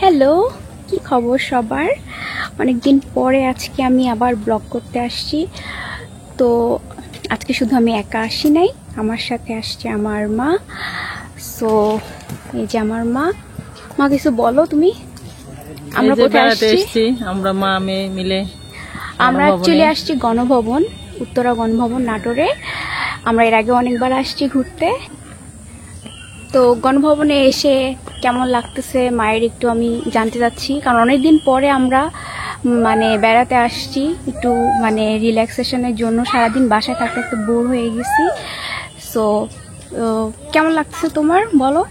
Hello, কি খবর সবার? অনেকদিন পরে আজকে আমি আবার ব্লগ করতে আসছি। তো আজকে শুধু আমি একা আসি নাই, আমার সাথে আসছে আমার মা। সো এই যে আমার মা। মা, কিছু বলো তুমি। আমরা কোথায় আসছি? আমরা মা মেয়ে মিলে আমরা অ্যাকচুয়ালি আসছি গণভবন, উত্তরা গণভবন নাটোরে। আমরা এর আগে অনেকবার আসছি ঘুরতে। তো গণভবনে এসে কেমন লাগতেছে মায়ের একটু আমি জানতে চাচ্ছি, কারণ অনেকদিন পরে আমরা বেড়াতে আসছি, একটু রিল্যাক্সেশনের জন্য। সারাদিন বাসায় থাকতে একটু বোর হয়ে গেছি। সো কেমন লাগতেছে তোমার, বলো।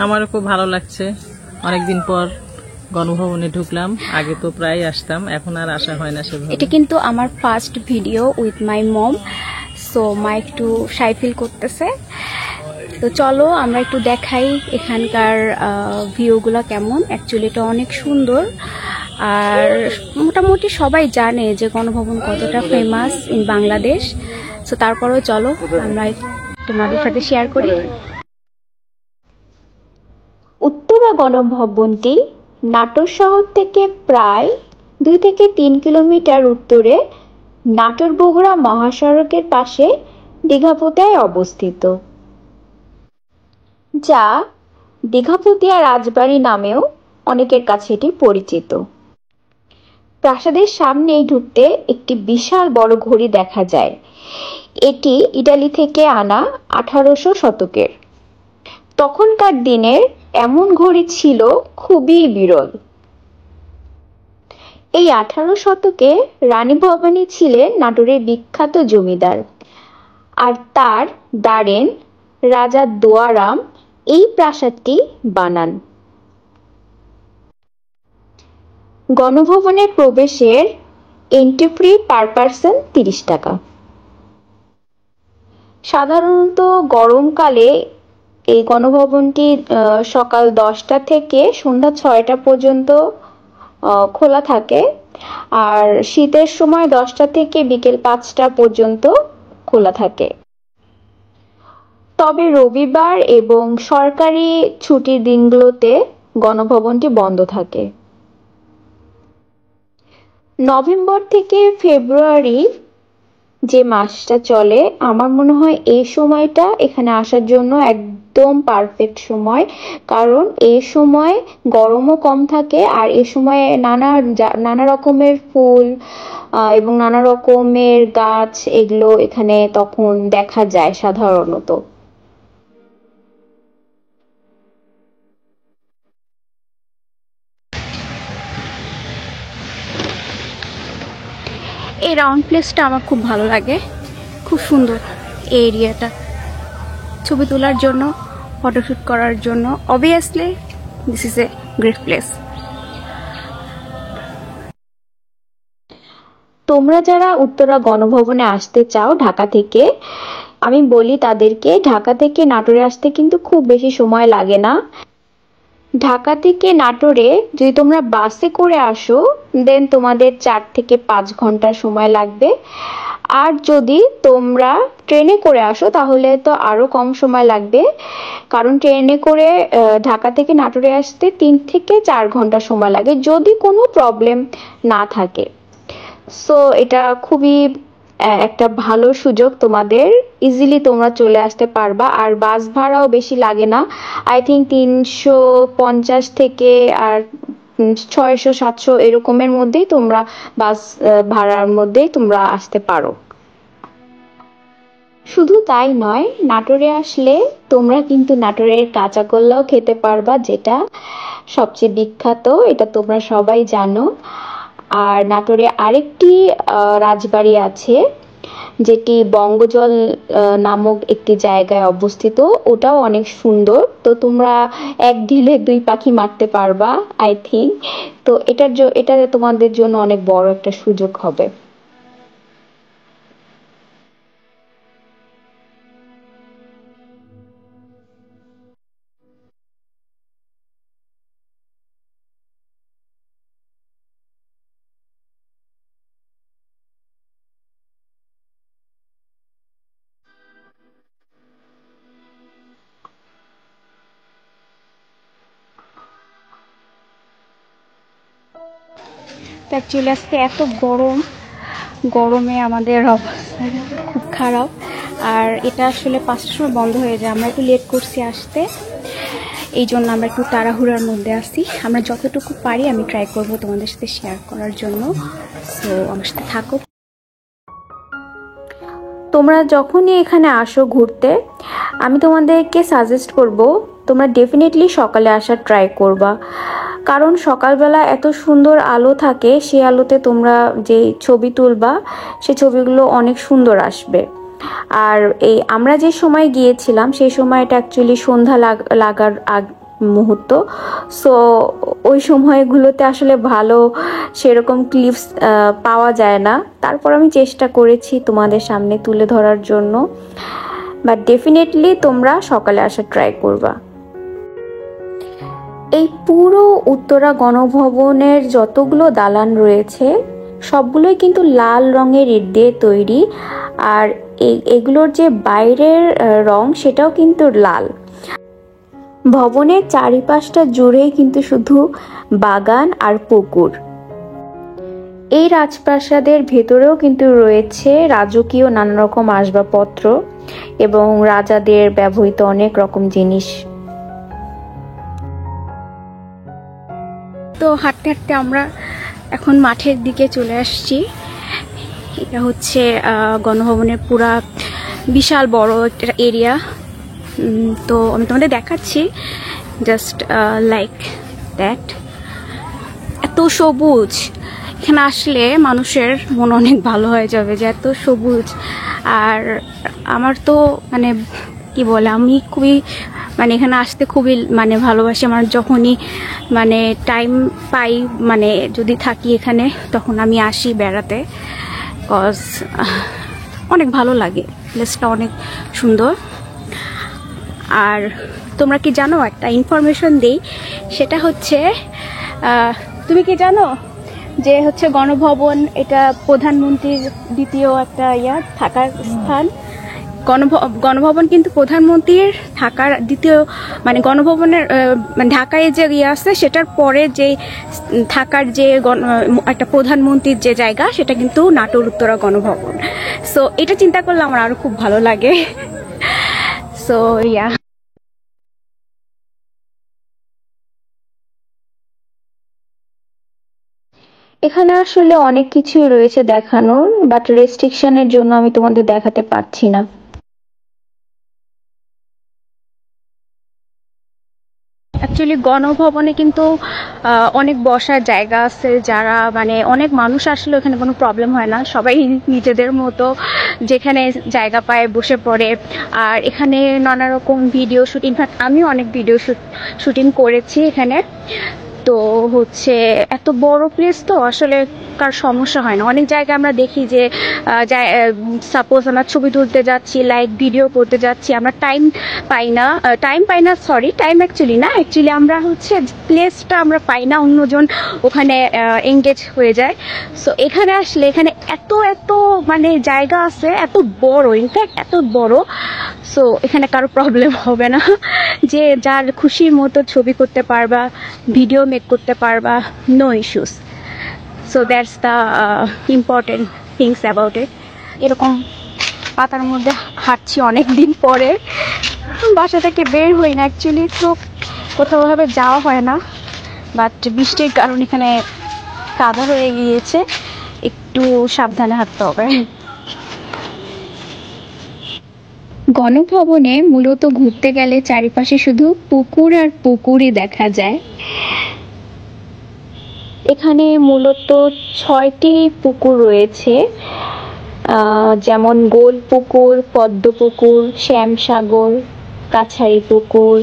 আমারও খুব ভালো লাগছে, অনেকদিন পর গণভবনে ঢুকলাম। আগে তো প্রায় আসতাম, এখন আর আসা হয় না সেভাবে। এটা কিন্তু আমার first video with my mom. So মা একটু শাই ফিল করতেছে। তো চলো আমরা একটু দেখাই এখানকার ভিউগুলো কেমন। অ্যাকচুয়ালি এটা অনেক সুন্দর, আর মোটামুটি সবাই জানে যে গণভবন কতটা ফেমাস ইন বাংলাদেশ। সো তারপরেও চলো আমরা তোমাদের সাথে শেয়ার করি। উত্তরা গণভবনটি নাটোর শহর থেকে প্রায় 2 থেকে 3 কিলোমিটার উত্তরে নাটোর বগুড়া মহাসড়কের পাশে দীঘাপতিয়ায় অবস্থিত, যা দীঘাপতিয়া রাজবাড়ি নামেও অনেকের কাছে এটি পরিচিত। প্রাসাদের সামনেই ঢুকতে একটি বিশাল বড় ঘড়ি দেখা যায়। এটি ইটালি থেকে আনা 1800 শতকের। তখনকার দিনের এমন ঘড়ি ছিল খুবই বিরল। এই 18 শতকে রানী ভবানী ছিলেন নাটোরের বিখ্যাত জমিদার, আর তার দারেন রাজা দোয়ারাম এই প্রাসাদটি বানান। গণভবনের প্রবেশের এন্ট্রি ফি পার পারসন 30 টাকা। সাধারণত গরমকালে এই গণভবনটি সকাল 10টা থেকে সন্ধ্যা 6টা পর্যন্ত খোলা থাকে, আর শীতের সময় 10টা থেকে বিকেল 5টা পর্যন্ত খোলা থাকে। তবে রবিবার এবং সরকারি ছুটির দিনগুলোতে গণভবনটি বন্ধ থাকে। নভেম্বর থেকে ফেব্রুয়ারি যে মাসটা চলে, আমার মনে হয় এই সময়টা এখানে আসার জন্য একদম পারফেক্ট সময়, কারণ এই সময় গরমও কম থাকে, আর এই সময় নানা রকমের ফুল এবং নানা রকমের গাছ এগুলো এখানে তখন দেখা যায় সাধারণত। এই রাউন্ড প্লেসটা আমার খুব ভালো লাগে, খুব সুন্দর এই এরিয়াটা ছবি তোলার জন্য, ফটোশুট করার জন্য। Obviously this is a great place. তোমরা যারা উত্তরা গণভবনে আসতে চাও ঢাকা থেকে, আমি বলি তাদেরকে ঢাকা থেকে নাটোরে আসতে কিন্তু খুব বেশি সময় লাগে না। ঢাকা থেকে নাটোরে যদি তোমরা বাসে করে আসো, দেন তোমাদের 4 থেকে 5 ঘন্টা সময় লাগবে। আর যদি তোমরা ট্রেনে করে আসো তাহলে তো আরো কম সময় লাগবে, কারণ ট্রেনে করে ঢাকা থেকে নাটোরে আসতে 3 থেকে 4 ঘন্টা সময় লাগে যদি কোনো প্রবলেম না থাকে। সো এটা খুবই একটা ভালো সুযোগ তোমাদের, ইজিলি তোমরা চলে আসতে পারবা। আর বাস ভাড়াও বেশি লাগে না, আই থিঙ্ক 350 থেকে আর 600-700 এরকমের মধ্যেই তোমরা বাস ভাড়ার মধ্যেই তোমরা আসতে পারো। শুধু তাই নয়, নাটোরে আসলে তোমরা কিন্তু নাটোরের কাঁচাগোল্লাও খেতে পারবা, যেটা সবচেয়ে বিখ্যাত, এটা তোমরা সবাই জানো। আর নাটোরে আরেকটি রাজবাড়ি আছে যেটি বঙ্গজল নামক একটি জায়গায় অবস্থিত, ওটাও অনেক সুন্দর। তো তোমরা এক ঢিলে 2 পাখি মারতে পারবা আই থিঙ্ক। তো এটা তোমাদের জন্য অনেক বড় একটা সুযোগ হবে। অ্যাকচুয়ালি আজকে এত গরমে আমাদের অবস্থা খুব খারাপ। আর এটা আসলে 5টার সময় বন্ধ হয়ে যায়, আমরা একটু লেট করছি আসতে, এই জন্য আমরা একটু তাড়াহুড়ার মধ্যে আসি। আমরা যতটুকু পারি আমি ট্রাই করব তোমাদের সাথে শেয়ার করার জন্য, সো আমার সাথে থাকো। তোমরা যখনই এখানে আসো ঘুরতে, আমি তোমাদেরকে সাজেস্ট করব তোমরা ডেফিনেটলি সকালে আসার ট্রাই করবা, কারণ সকালবেলা এত সুন্দর আলো থাকে, সেই আলোতে তোমরা যে ছবি তুলবা সেই ছবিগুলো অনেক সুন্দর আসবে। আর এই আমরা যে সময় গিয়েছিলাম সেই সময়টা অ্যাকচুয়ালি সন্ধ্যা লাগার মুহূর্ত, সো ওই সময়গুলোতে আসলে ভালো সেরকম ক্লিপস পাওয়া যায় না। তারপর আমি চেষ্টা করেছি তোমাদের সামনে তুলে ধরার জন্য, বাট ডেফিনেটলি তোমরা সকালে আসার ট্রাই করবা। এই পুরো উত্তরা গণভবনের যতগুলো দালান রয়েছে সবগুলোই কিন্তু লাল রঙের ইট দিয়ে তৈরি, আর এগুলোর যে বাইরের রং সেটাও কিন্তু লাল। ভবনের চারিপাশটা জুড়েই কিন্তু শুধু বাগান আর পুকুর। এই রাজপ্রাসাদের ভেতরেও কিন্তু রয়েছে রাজকীয় নানা রকম আসবাবপত্র এবং রাজাদের ব্যবহৃত অনেক রকম জিনিস। তো হাঁটতে হাঁটতে আমরা এখন মাঠের দিকে চলে আসছি। এটা হচ্ছে গণভবনের পুরা বিশাল বড় একটা এরিয়া। তো আমি তোমাদের দেখাচ্ছি, জাস্ট লাইক দ্যাট। এত সবুজ, এখানে আসলে মানুষের মন অনেক ভালো হয়ে যাবে যে এত সবুজ। আর আমার তো মানে কি বলে, আমি খুবই মানে এখানে আসতে খুবই মানে ভালোবাসি। আমার যখনই মানে টাইম পাই, মানে যদি থাকি এখানে, তখন আমি আসি বেড়াতে, কজ অনেক ভালো লাগে, প্লেসটা অনেক সুন্দর। আর তোমরা কি জানো, একটা ইনফরমেশন দিই, সেটা হচ্ছে তুমি কি জানো যে হচ্ছে গণভবন এটা প্রধানমন্ত্রীর দ্বিতীয় একটা থাকার স্থান। গণভবন কিন্তু প্রধানমন্ত্রীর থাকার দ্বিতীয়, মানে গণভবনের মানে ঢাকায় যে আছে সেটার পরে যে থাকার যে একটা প্রধানমন্ত্রীর যে জায়গা, সেটা কিন্তু নাটোর উত্তরা গণভবন। সো এটা চিন্তা করলে আমার আরো খুব ভালো লাগে। সো ইয়া, এখানে আসলে অনেক কিছুই রয়েছে দেখানোর, বাট রেস্ট্রিকশনের জন্য আমি তোমাদের দেখাতে পারছি না। অ্যাকচুয়ালি গণভবনে কিন্তু অনেক বসার জায়গা আছে, যারা মানে অনেক মানুষ আসলে ওখানে কোনো প্রবলেম হয় না, সবাই নিজেদের মতো যেখানে জায়গা পায় বসে পড়ে। আর এখানে নানা রকম ভিডিও শুট, ইনফ্যাক্ট আমিও অনেক ভিডিও শুটিং করেছি এখানে। তো হচ্ছে এত বড় প্লেস তো আসলে কার সমস্যা হয় না। অনেক জায়গায় আমরা দেখি যে সাপোজ আমরা ছবি তুলতে যাচ্ছি, লাইক ভিডিও করতে যাচ্ছি, আমরা টাইম পাই না, টাইম অ্যাকচুয়ালি আমরা হচ্ছে প্লেসটা আমরা পাই না, অন্যজন ওখানে এঙ্গেজ হয়ে যায়। সো এখানে আসলে এখানে এত মানে জায়গা আছে, এত বড়, ইনফ্যাক্ট এত বড়, সো এখানে কারো প্রবলেম হবে না, যে যার খুশির মতো ছবি করতে পারবা, ভিডিও মেক করতে পারবা, no issues. So that's the important things about it. এরকম পাতার মধ্যে হাঁটছি অনেক দিন পরে, বাসা থেকে বের হই না অ্যাকচুয়ালি, তো কোথাও ভাবে যাওয়া হয় না, বাট বৃষ্টির কারণে এখানে কাদা হয়ে গিয়েছে, একটু সাবধানে হাঁটতে হবে। গণভবনে মূলত ঘুরতে গেলে চারিপাশে শুধু পুকুর আর পুকুরই দেখা যায়। এখানে মূলত 6টি পুকুর রয়েছে, যেমন গোল পুকুর, পদ্ম পুকুর, শ্যামসাগর, কাছারি পুকুর,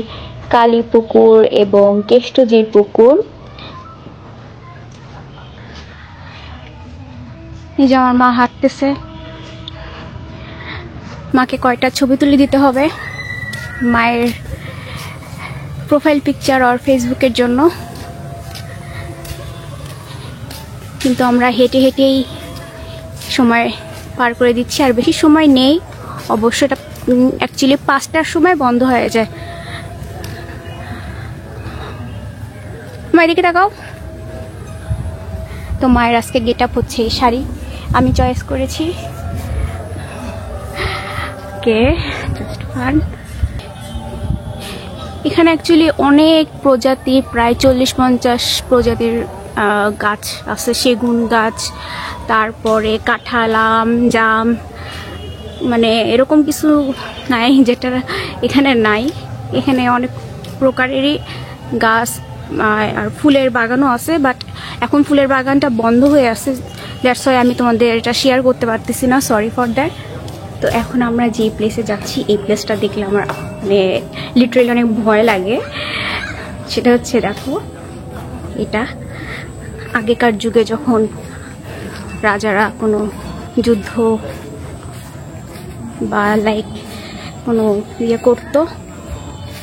কালী পুকুর এবং কেষ্টজির পুকুর। এই যে আমার মা হাঁটতেছে, মাকে কয়টা ছবি তুলে দিতে হবে মায়ের প্রোফাইল পিকচার আর ফেসবুকের জন্য। কিন্তু আমরা হেঁটে হেঁটেই সময় পার করে দিচ্ছি, আর বেশি সময় নেই অবশ্য। এটা অ্যাকচুয়ালি 5টার সময় বন্ধ হয়ে যায়। মা এদিকে তাকাও, তো মায়ের আজকে গেট আপ হচ্ছে এই শাড়ি আমি চয়েস করেছি। ওকে, জাস্ট ফান। এখানে অ্যাকচুয়ালি অনেক প্রজাতির, প্রায় 40-50 প্রজাতির গাছ আছে। সেগুন গাছ, তারপরে কাঁঠাল, আম, জাম, মানে এরকম কিছু নাই যেটা এখানে নাই। এখানে অনেক প্রকারেরই গাছ আর ফুলের বাগানও আছে, বাট এখন ফুলের বাগানটা বন্ধ হয়ে আছে। দ্যাটস ওয়াই আমি তোমাদের এটা শেয়ার করতে পারতেছি না, সরি ফর দ্যাট। তো এখন আমরা যে প্লেসে যাচ্ছি, এই প্লেসটা দেখলে আমার মানে লিটারেলি অনেক ভয় লাগে। সেটা হচ্ছে, দেখো, এটা আগেকার যুগে যখন রাজারা কোনো যুদ্ধ বা লাইক কোনো ইয়ে করতো,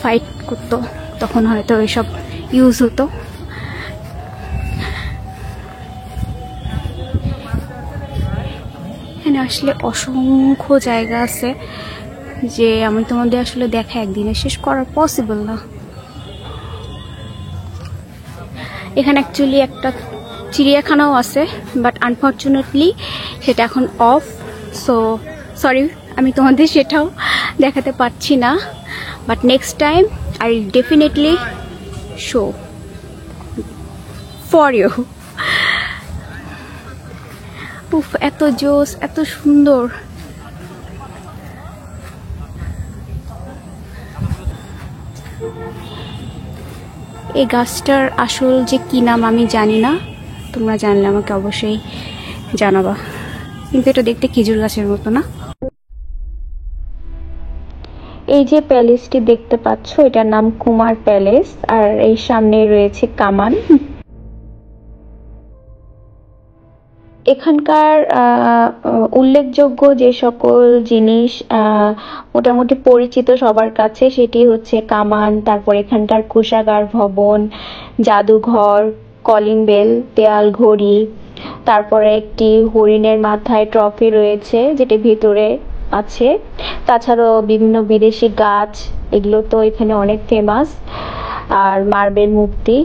ফাইট করতো, তখন হয়তো এসব ইউজ হতো। এখানে আসলে অসংখ্য জায়গা আছে যে আমি তোমাদের আসলে দেখা একদিনে শেষ করা পসিবল না। এখানে অ্যাকচুয়ালি একটা চিড়িয়াখানাও আছে, বাট আনফর্চুনেটলি সেটা এখন অফ। সো সরি, আমি তোমাদের সেটাও দেখাতে পারছি না, but next time I will definitely show for you. উফ, এত জোস, এত সুন্দর। এই গাছটার আসল যে কি নাম আমি জানি না, তোমরা জানলে আমাকে অবশ্যই জানাবা। কিন্তু এটা দেখতে খেজুর গাছের মতো না? এই যে প্যালেসটি দেখতে পাচ্ছ, এটার নাম কুমার প্যালেস, আর এই সামনে রয়েছে কামান। এখানকার উল্লেখযোগ্য যে সকল জিনিস মোটামুটি পরিচিত সবার কাছে, সেটি হচ্ছে কামান, তারপর এখানকার কোষাগার ভবন, জাদুঘর, কলিং বেল, দেয়াল ঘড়ি, তারপরে একটি হরিণের মাথায় ট্রফি রয়েছে যেটি ভিতরে আছে। তাছাড়াও বিভিন্ন বিদেশি গাছ, এগুলো তো এখানে অনেক ফেমাস, আর মার্বেল মূর্তি।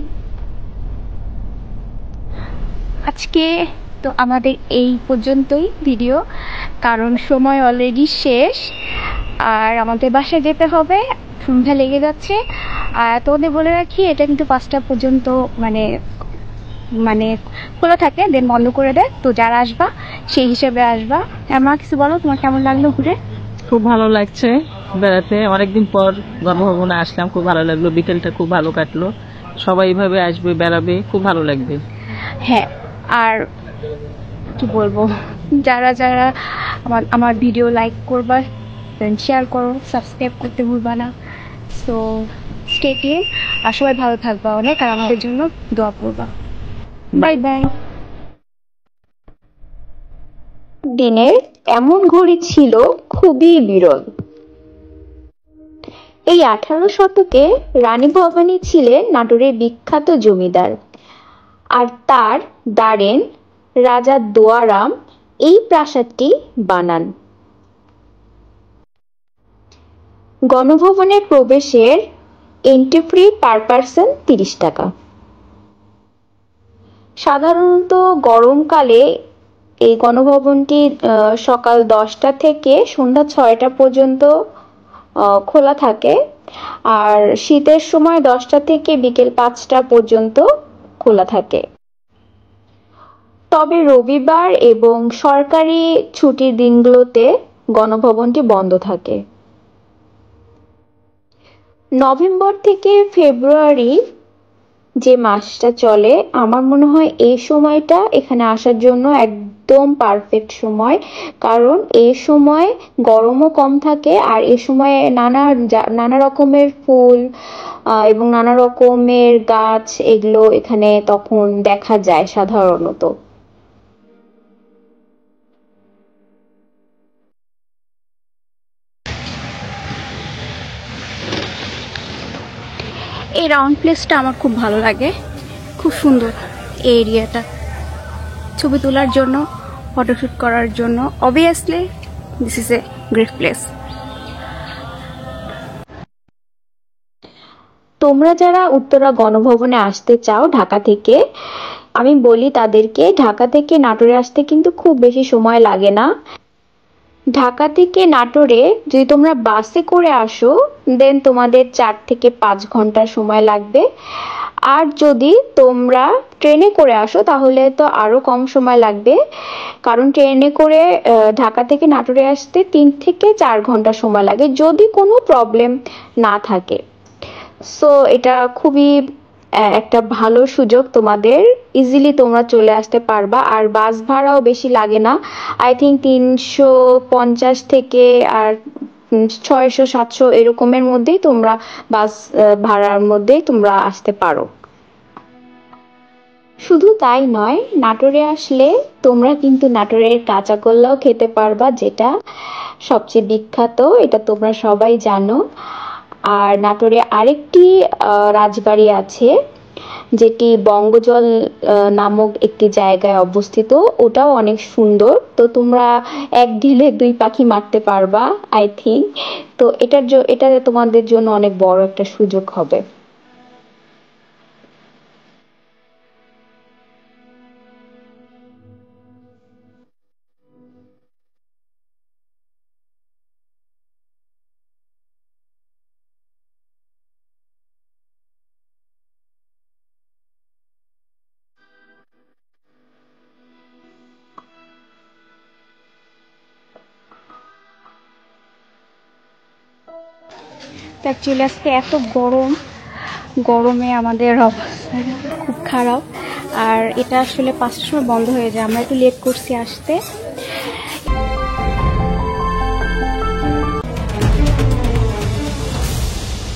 আজকে তো আমাদের এই পর্যন্তই ভিডিও, কারণ সময় অলরেডি শেষ আর আমাদের বাসায় যেতে হবে, সন্ধ্যা লেগে যাচ্ছে। আর তোমাদের বলে রাখি, এটা কিন্তু 5টা পর্যন্ত মানে মানে খোলা থাকে, দেন বন্ধ করে দেয়। তো যারা আসবা সেই হিসেবে আসবা। আমার কিছু বলো, তোমার কেমন লাগলো ঘুরে? খুব ভালো লাগছে বেড়াতে, অনেকদিন পর গণভবনে আসলাম, খুব ভালো লাগলো। বিকেলটা খুব ভালো কাটলো। সবাই এইভাবে আসবে, বেড়াবে, খুব ভালো লাগবে। হ্যাঁ, আর কি বলবো, যারা যারা আমার ভিডিও লাইক করবা, দেন শেয়ার করো, সাবস্ক্রাইব করতে ভুলবা না। সো স্টে টিউন, আর সবাই ভালো থাকবা অনেক, আর আমাদের জন্য দোয়া করবা। Bye bye. দিনের এমন ঘড়ি ছিল খুবই বিরল। এই 18 শতকে রানী ভবানী ছিলেন নাটোরের বিখ্যাত জমিদার, আর তার দাঁড়েন রাজা দোয়ারাম এই প্রাসাদটি বানান। গণভবনের প্রবেশের এন্ট্রি ফি পার পারসন 30 টাকা। সাধারণত গরমকালে এই গণভবনটি সকাল 10টা থেকে সন্ধ্যা 6টা পর্যন্ত খোলা থাকে, আর শীতের সময় 10টা থেকে বিকেল 5টা পর্যন্ত খোলা থাকে। তবে রবিবার এবং সরকারি ছুটির দিনগুলোতে গণভবনটি বন্ধ থাকে। নভেম্বর থেকে ফেব্রুয়ারি যে মাসটা চলে, আমার মনে হয় এই সময়টা এখানে আসার জন্য একদম পারফেক্ট সময়, কারণ এই সময় গরমও কম থাকে, আর এই সময় নানা রকমের ফুল এবং নানা রকমের গাছ, এগুলো এখানে তখন দেখা যায় সাধারণত। এই রাউন্ড প্লেসটা আমার খুব ভালো লাগে, খুব সুন্দর এই এরিয়াটা, ছবি তোলার জন্য, ফটোশ্যুট করার জন্য। Obviously this is a great place. তোমরা যারা উত্তরা গণভবনে আসতে চাও ঢাকা থেকে, আমি বলি তাদেরকে ঢাকা থেকে নাটোরে আসতে কিন্তু খুব বেশি সময় লাগে না। ঢাকা থেকে নাটোরে যদি তোমরা বাসে করে আসো দেন তোমাদের 4 থেকে 5 ঘন্টা সময় লাগবে। আর যদি তোমরা ট্রেনে করে আসো তাহলে তো আরো কম সময় লাগবে, কারণ ট্রেনে করে ঢাকা থেকে নাটোরে আসতে 3 থেকে 4 ঘন্টা সময় লাগে যদি কোনো প্রবলেম না থাকে। সো এটা খুবই একটা ভালো সুযোগ তোমাদের, ইজিলি তোমরা চলে আসতে পারবা। আর বাস ভাড়াও বেশি লাগে না, আই থিঙ্ক 350 থেকে আর 600-700 এরকমের মধ্যেই তোমরা বাস ভাড়ার মধ্যেই তোমরা আসতে পারো। শুধু তাই নয়, নাটোরে আসলে তোমরা কিন্তু নাটোরের কাঁচাগোল্লাও খেতে পারবা, যেটা সবচেয়ে বিখ্যাত, এটা তোমরা সবাই জানো। আর নাটোরে আরেকটি রাজবাড়ি আছে যেটি বঙ্গজল নামক একটি জায়গায় অবস্থিত, ওটাও অনেক সুন্দর। তো তোমরা এক ঢিলে 2 পাখি মারতে পারবা আই থিঙ্ক। তো এটা তোমাদের জন্য অনেক বড় একটা সুযোগ হবে। তো অ্যাকচুয়ালি আজকে এত গরমে আমাদের অবস্থা খুব খারাপ। আর এটা আসলে 5টার সময় বন্ধ হয়ে যায়, আমরা একটু লেট করছি আসতে।